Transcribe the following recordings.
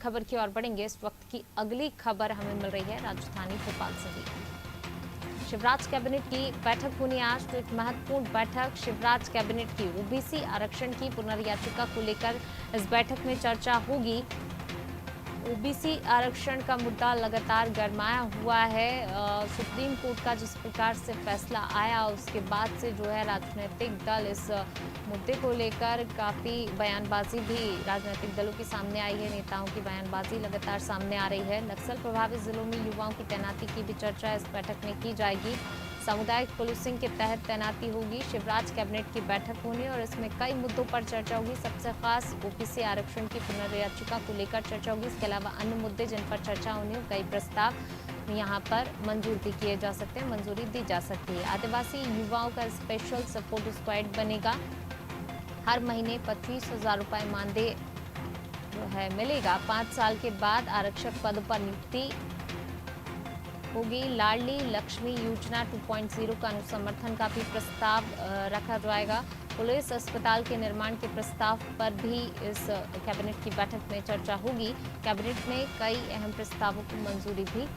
खबर की ओर बढ़ेंगे। इस वक्त की अगली खबर हमें मिल रही है राजधानी भोपाल से ही। शिवराज कैबिनेट की बैठक होनी आज, तो एक महत्वपूर्ण बैठक शिवराज कैबिनेट की ओबीसी आरक्षण की पुनर्याचिका को लेकर इस बैठक में चर्चा होगी। ओबीसी आरक्षण का मुद्दा लगातार गरमाया हुआ है। सुप्रीम कोर्ट का जिस प्रकार से फैसला आया उसके बाद से जो है राजनीतिक दल इस मुद्दे को लेकर काफी बयानबाजी भी राजनीतिक दलों के सामने आई है। नेताओं की बयानबाजी लगातार सामने आ रही है। नक्सल प्रभावित जिलों में युवाओं की तैनाती की भी चर्चा इस बैठक में की जाएगी। सामुदायिक पुलिसिंग के तहत तैनाती होगी। शिवराज कैबिनेट की बैठक होनी और इसमें कई मुद्दों पर चर्चा होगी। सबसे खास ओबीसी आरक्षण की पुनर्याचिका को लेकर चर्चा होगी। इसके अलावा अन्य मुद्दे जिन पर चर्चा होनी और कई प्रस्ताव यहाँ पर मंजूर भी किए जा सकते हैं, मंजूरी दी जा सकती है। आदिवासी युवाओं का स्पेशल सपोर्ट स्क्वाड बनेगा। हर महीने 25,000 रुपए मानदेय जो है मिलेगा। 5 साल के बाद आरक्षक पद पर नियुक्ति होगी। लाडली लक्ष्मी योजना 2.0 का अनुसमर्थन का भी प्रस्ताव रखा जाएगा। पुलिस अस्पताल के निर्माण के प्रस्ताव पर भी इस कैबिनेट की बैठक में चर्चा होगी। कैबिनेट में कई अहम प्रस्तावों को मंजूरी भी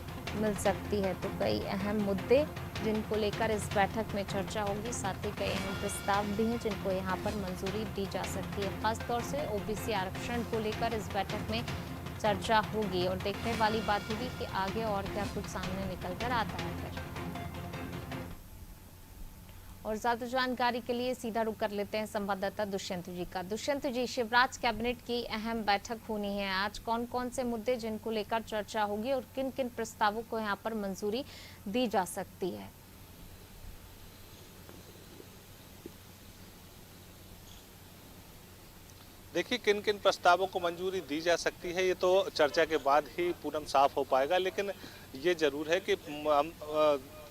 मिल सकती है। तो कई अहम मुद्दे जिनको लेकर इस बैठक में चर्चा होगी, साथ ही कई अहम प्रस्ताव भी हैं जिनको यहाँ पर मंजूरी दी जा सकती है। खासतौर से ओबीसी आरक्षण को लेकर इस बैठक में चर्चा होगी और देखने वाली बात होगी कि आगे और क्या कुछ सामने निकल कर आता है। फिर और ज्यादा जानकारी के लिए सीधा रुख कर लेते हैं संवाददाता दुष्यंत जी का। दुष्यंत जी, शिवराज कैबिनेट की अहम बैठक होनी है आज, कौन कौन से मुद्दे जिनको लेकर चर्चा होगी और किन किन प्रस्तावों को यहाँ पर मंजूरी दी जा सकती है? देखिए, किन किन प्रस्तावों को मंजूरी दी जा सकती है ये तो चर्चा के बाद ही पूर्ण साफ हो पाएगा। लेकिन ये जरूर है कि हम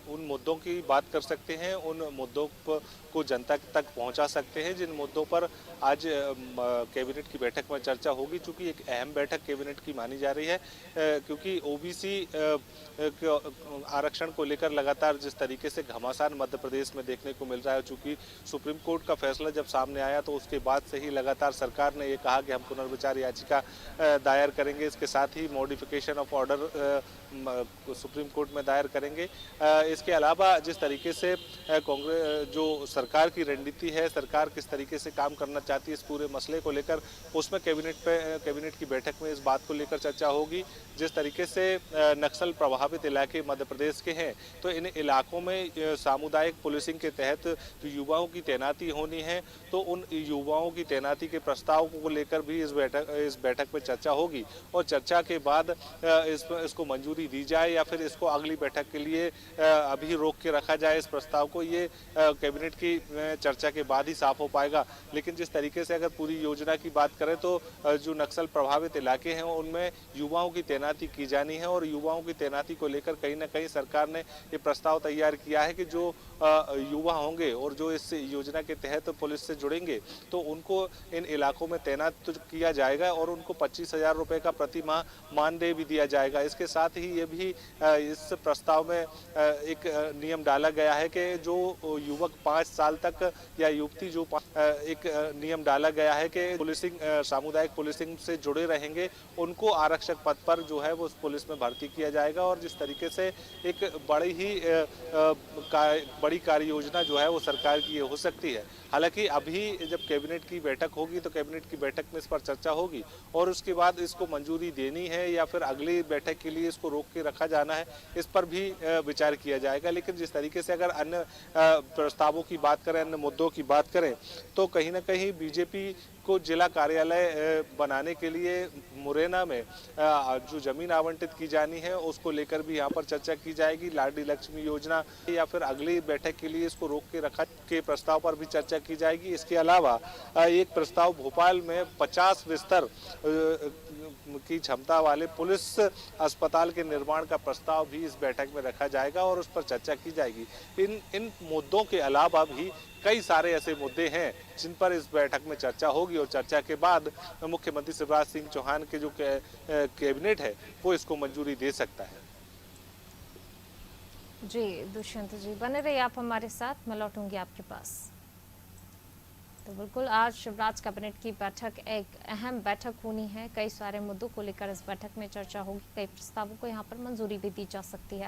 उन मुद्दों की बात कर सकते हैं, उन मुद्दों को जनता तक पहुंचा सकते हैं जिन मुद्दों पर आज कैबिनेट की बैठक में चर्चा होगी। चूंकि एक अहम बैठक कैबिनेट की मानी जा रही है, क्योंकि ओबीसी आरक्षण को लेकर लगातार जिस तरीके से घमासान मध्य प्रदेश में देखने को मिल रहा है, चूंकि सुप्रीम कोर्ट का फैसला जब सामने आया तो उसके बाद से ही लगातार सरकार ने ये कहा कि हम पुनर्विचार याचिका दायर करेंगे। इसके साथ ही modification of order Supreme Court में दायर करेंगे। इसके अलावा जिस तरीके से कांग्रेस जो सरकार की रणनीति है, सरकार किस तरीके से काम करना चाहती है इस पूरे मसले को लेकर, उसमें कैबिनेट की बैठक में इस बात को लेकर चर्चा होगी। जिस तरीके से नक्सल प्रभावित इलाके मध्य प्रदेश के हैं, तो इन इलाकों में सामुदायिक पुलिसिंग के तहत जो युवाओं की तैनाती होनी है, तो उन युवाओं की तैनाती के प्रस्ताव को लेकर भी इस बैठक में चर्चा होगी। और चर्चा के बाद इसको मंजूरी दी जाए या फिर इसको अगली बैठक के लिए अभी रोक के रखा जाए इस प्रस्ताव को, ये कैबिनेट की चर्चा के बाद ही साफ हो पाएगा। लेकिन जिस तरीके से अगर पूरी योजना की बात करें तो जो नक्सल प्रभावित इलाके हैं उनमें युवाओं की तैनाती की जानी है और युवाओं की तैनाती को लेकर कहीं ना कहीं सरकार ने ये प्रस्ताव तैयार किया है कि जो युवा होंगे और जो इस योजना के तहत पुलिस से जुड़ेंगे तो उनको इन इलाकों में तैनात तो किया जाएगा और उनको 25,000 रुपए का प्रति माह मानदेय भी दिया जाएगा। इसके साथ ही ये भी इस प्रस्ताव में एक नियम डाला गया है कि जो युवक 5 साल तक या युवती जो एक नियम डाला गया है कि पुलिसिंग सामुदायिक पुलिसिंग से जुड़े रहेंगे उनको आरक्षक पद पर जो है वो पुलिस में भर्ती किया जाएगा। और जिस तरीके से एक बड़ी कार्य योजना जो है वो सरकार की हो सकती है। हालांकि अभी जब कैबिनेट की बैठक होगी तो कैबिनेट की बैठक में इस पर चर्चा होगी और उसके बाद इसको मंजूरी देनी है या फिर अगली बैठक के लिए इसको रोक के रखा जाना है, इस पर भी विचार किया जाएगा। लेकिन जिस तरीके से अगर अन्य प्रस्तावों की बात करें, अन्य मुद्दों की बात करें, तो कहीं ना कहीं बीजेपी को जिला कार्यालय बनाने के लिए मुरैना में जो जमीन आवंटित की जानी है उसको लेकर भी यहाँ पर चर्चा की जाएगी। लाडली लक्ष्मी योजना या फिर अगली बैठक के लिए इसको रोक के रखा के प्रस्ताव पर भी चर्चा की जाएगी। इसके अलावा एक प्रस्ताव भोपाल में 50 बिस्तर की क्षमता वाले पुलिस अस्पताल के निर्माण का प्रस्ताव भी इस बैठक में रखा जाएगा और उस पर चर्चा की जाएगी। इन मुद्दों के अलावा भी कई सारे ऐसे मुद्दे हैं जिन पर इस बैठक में चर्चा होगी और चर्चा के बाद मुख्यमंत्री शिवराज सिंह चौहान के जो कैबिनेट है वो इसको मंजूरी दे सकता है। जी दुष्यंत जी, बने रहिए आप हमारे साथ, मैं लौटूंगी आपके पास। तो बिल्कुल आज शिवराज कैबिनेट की बैठक एक अहम बैठक होनी है। कई सारे मुद्दों को लेकर इस बैठक में चर्चा होगी, कई प्रस्तावों को यहाँ पर मंजूरी भी दी जा सकती है।